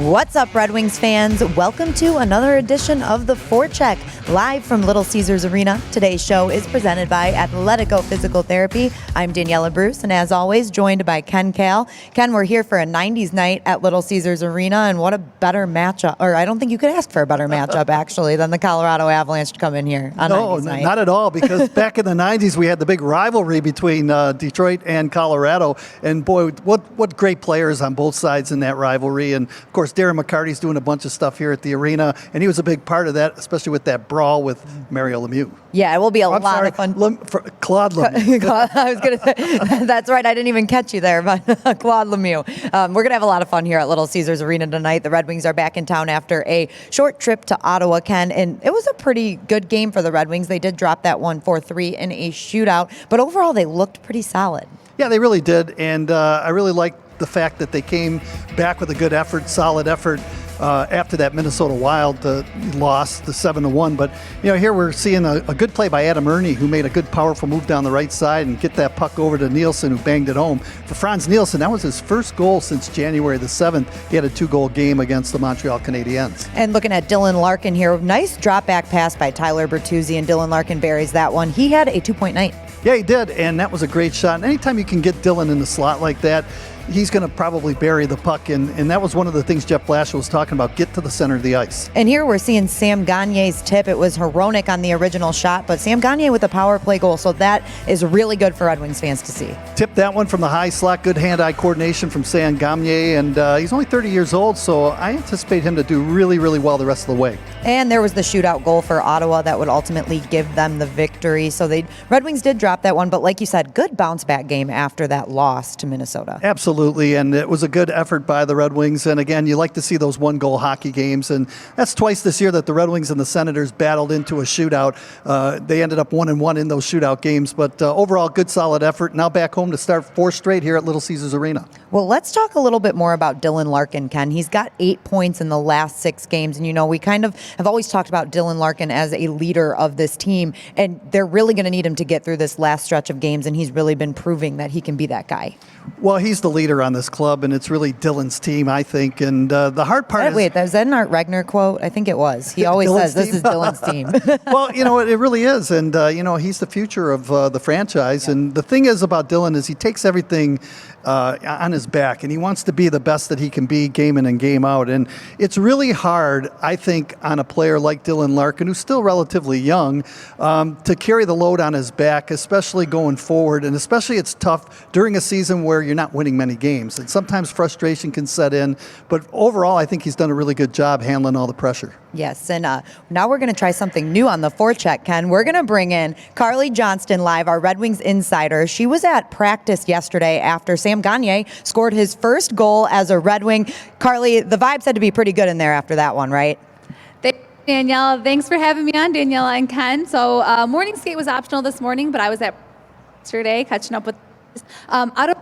What's up, Red Wings fans? Welcome to another edition of the Forecheck, live from Little Caesars Arena. Today's show is presented by Athletico Physical Therapy. I'm Daniella Bruce, and as always, joined by Ken Kal. Ken, we're here for a 90s night at Little Caesars Arena, and what a better matchup, or I don't think you could ask for a better matchup, actually, than the Colorado Avalanche to come in here on 90s night. No, not at all, because back in the 90s, we had the big rivalry between Detroit and Colorado, and boy, what great players on both sides in that rivalry, and of course, Darren McCarty's doing a bunch of stuff here at the arena, and he was a big part of that, especially with that brawl with Mario Lemieux. Yeah, it will be a lot of fun. Claude Lemieux. I was going to say, that's right, I didn't even catch you there, but Claude Lemieux. We're going to have a lot of fun here at Little Caesars Arena tonight. The Red Wings are back in town after a short trip to Ottawa, Ken, and it was a pretty good game for the Red Wings. They did drop that 1-4-3 in a shootout, but overall they looked pretty solid. Yeah, they really did, and I really liked the fact that they came back with a good effort, solid effort, after that Minnesota Wild loss, the 7-1. But here we're seeing a good play by Adam Ernie, who made a good, powerful move down the right side and get that puck over to Nielsen, who banged it home. For Franz Nielsen, that was his first goal since January the 7th. He had a 2-goal game against the Montreal Canadiens. And looking at Dylan Larkin here, nice drop back pass by Tyler Bertuzzi, and Dylan Larkin buries that one. He had a 2-point night. Yeah, he did, and that was a great shot. And anytime you can get Dylan in the slot like that, he's going to probably bury the puck, and that was one of the things Jeff Blashill was talking about, get to the center of the ice. And here we're seeing Sam Gagner's tip. It was Hronek on the original shot, but Sam Gagner with a power play goal, so that is really good for Red Wings fans to see. Tipped that one from the high slot, good hand-eye coordination from Sam Gagner, and he's only 30 years old, so I anticipate him to do really, really well the rest of the way. And there was the shootout goal for Ottawa that would ultimately give them the victory. So Red Wings did drop that one, but like you said, good bounce-back game after that loss to Minnesota. Absolutely, and it was a good effort by the Red Wings. And again, you like to see those one-goal hockey games, and that's twice this year that the Red Wings and the Senators battled into a shootout. They ended up 1-1 in those shootout games, but overall, good, solid effort. Now back home to start 4 straight here at Little Caesars Arena. Well, let's talk a little bit more about Dylan Larkin, Ken. He's got 8 points in the last 6 games, and we kind of have always talked about Dylan Larkin as a leader of this team, and they're really going to need him to get through this last stretch of games, and he's really been proving that he can be that guy. Well, he's the leader on this club, and it's really Dylan's team, I think. And the hard part is... Wait, was that an Art Regner quote? I think it was. He always says, this is Dylan's team. Well, it really is. And, he's the future of the franchise. Yeah. And the thing is about Dylan is he takes everything on his back, and he wants to be the best that he can be game in and game out. And it's really hard, I think, on a player like Dylan Larkin, who's still relatively young, to carry the load on his back, especially going forward. And especially it's tough during a season where you're not winning many games. And sometimes frustration can set in. But overall, I think he's done a really good job handling all the pressure. Yes, and now we're going to try something new on the Forecheck, Ken. We're going to bring in Carly Johnston live, our Red Wings insider. She was at practice yesterday after Sam Gagner scored his first goal as a Red Wing. Carly, the vibes had to be pretty good in there after that one, right? Danielle, thanks for having me on, Daniela and Ken. So morning skate was optional this morning, but I was at yesterday catching up with out of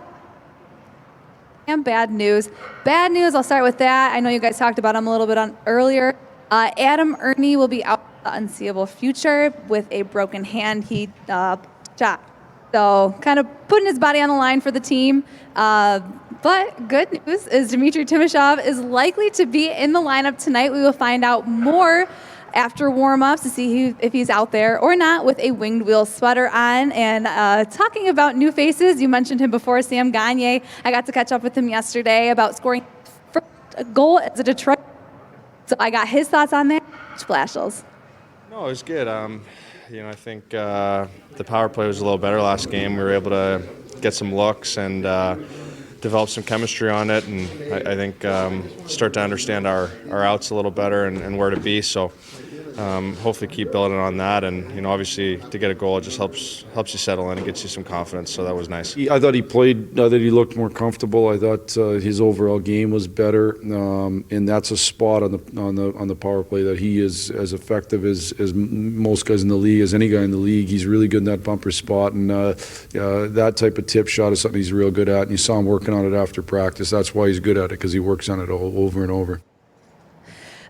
bad news. Bad news, I'll start with that. I know you guys talked about him a little bit on earlier. Adam Ernie will be out in the unseeable future with a broken hand. He shot. So kind of putting his body on the line for the team. But good news is Dmitry Timashov is likely to be in the lineup tonight. We will find out more after warm-ups to see if he's out there or not with a winged wheel sweater on. And talking about new faces, you mentioned him before, Sam Gagner. I got to catch up with him yesterday about scoring first goal as a Detroit. So I got his thoughts on that. Splashels. No, it was good. I think the power play was a little better last game. We were able to get some looks and develop some chemistry on it, and I think start to understand our outs a little better and where to be. So hopefully keep building on that, and obviously to get a goal, it just helps you settle in and gets you some confidence. So that was nice. I thought he looked more comfortable. I thought his overall game was better, and that's a spot on the power play that he is as effective as most guys in the league, as any guy in the league. He's really good in that bumper spot, and that type of tip shot is something he's real good at. And you saw him working on it after practice. That's why he's good at it, because he works on it over and over.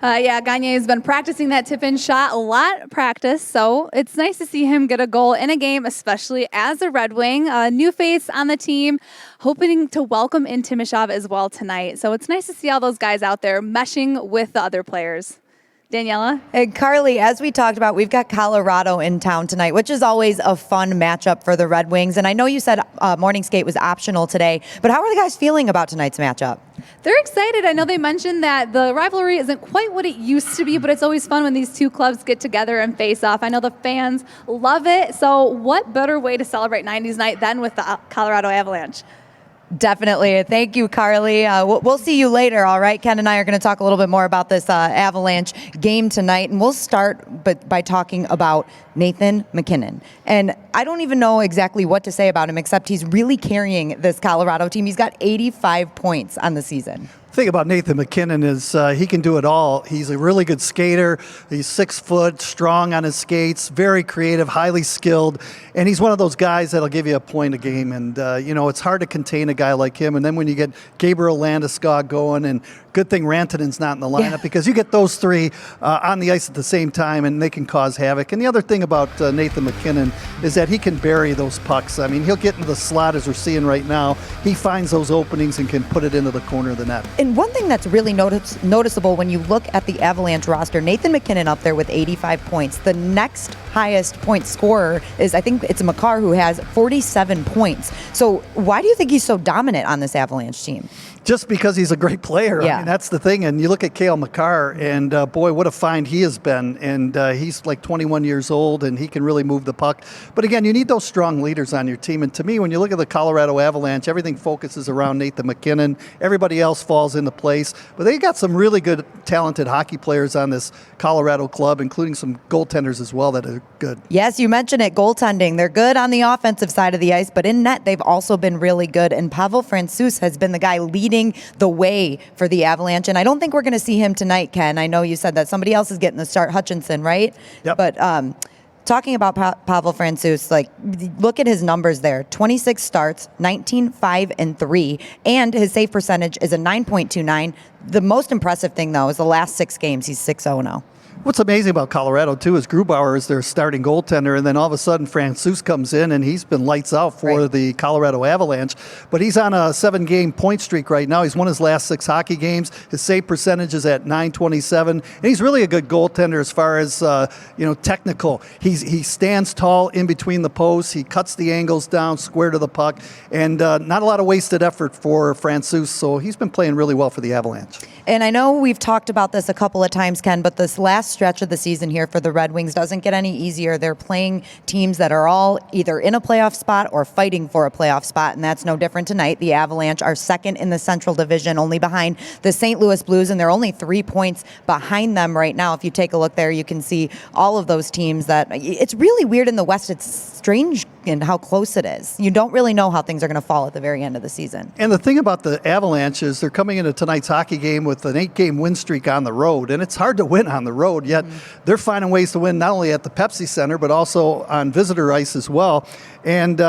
Yeah, Gagner has been practicing that tip-in shot a lot of practice, so it's nice to see him get a goal in a game, especially as a Red Wing. A new face on the team, hoping to welcome in Timashov as well tonight. So it's nice to see all those guys out there meshing with the other players. Daniella? And Carly, as we talked about, we've got Colorado in town tonight, which is always a fun matchup for the Red Wings. And I know you said morning skate was optional today, but how are the guys feeling about tonight's matchup? They're excited. I know they mentioned that the rivalry isn't quite what it used to be, but it's always fun when these two clubs get together and face off. I know the fans love it. So what better way to celebrate 90s night than with the Colorado Avalanche? Definitely. Thank you, Carly. We'll see you later, all right? Ken and I are going to talk a little bit more about this Avalanche game tonight, and we'll start by talking about Nathan Mackinnon. And I don't even know exactly what to say about him, except he's really carrying this Colorado team. He's got 85 points on the season. The thing about Nathan Mackinnon is he can do it all. He's a really good skater. He's 6 foot, strong on his skates, very creative, highly skilled, and he's one of those guys that'll give you a point a game. And it's hard to contain a guy like him. And then when you get Gabriel Landeskog going, and good thing Rantanen's not in the lineup, because you get those three on the ice at the same time, and they can cause havoc. And the other thing about Nathan Mackinnon is that he can bury those pucks. I mean, he'll get into the slot as we're seeing right now. He finds those openings and can put it into the corner of the net. And one thing that's really noticeable when you look at the Avalanche roster, Nathan Mackinnon up there with 85 points. The next highest point scorer is, I think it's Makar, who has 47 points. So why do you think he's so dominant on this Avalanche team? Just because he's a great player. Yeah. I mean, that's the thing. And you look at Kale McCarr, and boy, what a find he has been. And he's like 21 years old, and he can really move the puck. But again, you need those strong leaders on your team. And to me, when you look at the Colorado Avalanche, everything focuses around Nathan Mackinnon. Everybody else falls into place. But they got some really good, talented hockey players on this Colorado club, including some goaltenders as well that are good. Yes, you mentioned it, goaltending. They're good on the offensive side of the ice, but in net, they've also been really good. And Pavel Francis has been the guy leading the way for the Avalanche. And I don't think we're going to see him tonight, Ken. I know you said that somebody else is getting the start, Hutchinson, right? Yep. But talking about Pavel Francis, like, look at his numbers there. 26 starts, 19, 5, and 3. And his save percentage is a 9.29. The most impressive thing, though, is the last 6 games, he's 6-0-0. What's amazing about Colorado, too, is Grubauer is their starting goaltender, and then all of a sudden Francis comes in, and he's been lights out for the Colorado Avalanche. But he's on a 7-game point streak right now. He's won his last 6 hockey games. His save percentage is at .927, and he's really a good goaltender as far as technical. He stands tall in between the posts. He cuts the angles down square to the puck, and not a lot of wasted effort for Francis. So he's been playing really well for the Avalanche. And I know we've talked about this a couple of times, Ken, but this last stretch of the season here for the Red Wings doesn't get any easier. They're playing teams that are all either in a playoff spot or fighting for a playoff spot, and that's no different tonight. The Avalanche are second in the Central Division, only behind the St. Louis Blues, and they're only 3 points behind them right now. If you take a look there, you can see all of those teams that it's really weird in the West. It's strange in how close it is. You don't really know how things are going to fall at the very end of the season. And the thing about the Avalanche is they're coming into tonight's hockey game with an 8-game win streak on the road, and it's hard to win on the road, yet they're finding ways to win not only at the Pepsi Center, but also on visitor ice as well. And,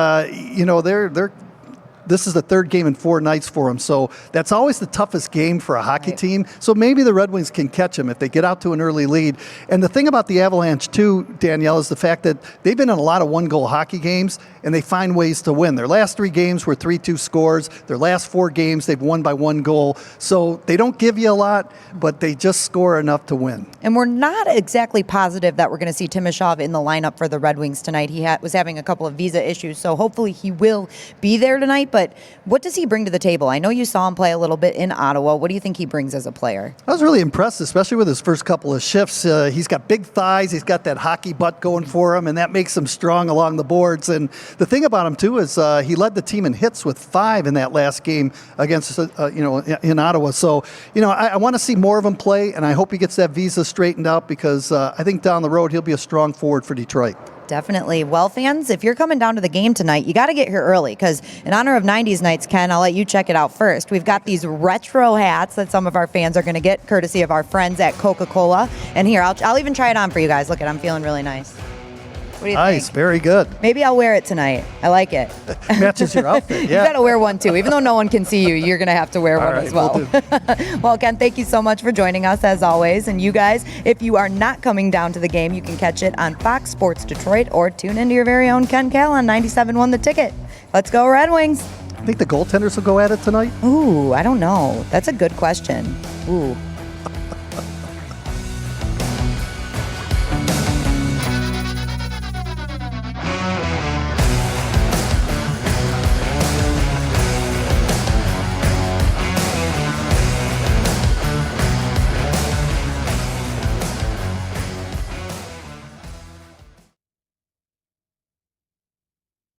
this is the 3rd game in 4 nights for them. So that's always the toughest game for a hockey team. So maybe the Red Wings can catch them if they get out to an early lead. And the thing about the Avalanche, too, Danielle, is the fact that they've been in a lot of one-goal hockey games, and they find ways to win. Their last 3 games were 3-2 scores. Their last 4 games, they've won by 1 goal. So they don't give you a lot, but they just score enough to win. And we're not exactly positive that we're going to see Timashov in the lineup for the Red Wings tonight. He was having a couple of visa issues, so hopefully he will be there tonight. But what does he bring to the table? I know you saw him play a little bit in Ottawa. What do you think he brings as a player? I was really impressed, especially with his first couple of shifts. He's got big thighs. He's got that hockey butt going for him, and that makes him strong along the boards. And the thing about him, too, is he led the team in hits with 5 in that last game against, in Ottawa. So, I want to see more of him play, and I hope he gets that visa straightened out because I think down the road he'll be a strong forward for Detroit. Definitely. Well, fans, if you're coming down to the game tonight, you got to get here early because in honor of 90s nights, Ken, I'll let you check it out first. We've got these retro hats that some of our fans are going to get courtesy of our friends at Coca-Cola. And here, I'll even try it on for you guys. Look I'm feeling really nice. What do you Nice, think? very good. Maybe I'll wear it tonight. I like it. Matches your outfit. You Yeah. got to wear one too. Even though no one can see you, you're going to have to wear All one right, as well. will Well, Ken, thank you so much for joining us as always. And you guys, if you are not coming down to the game, you can catch it on Fox Sports Detroit or tune into your very own Ken Kal on 97.1 The Ticket. Let's go Red Wings. I think the goaltenders will go at it tonight. Ooh, I don't know. That's a good question. Ooh.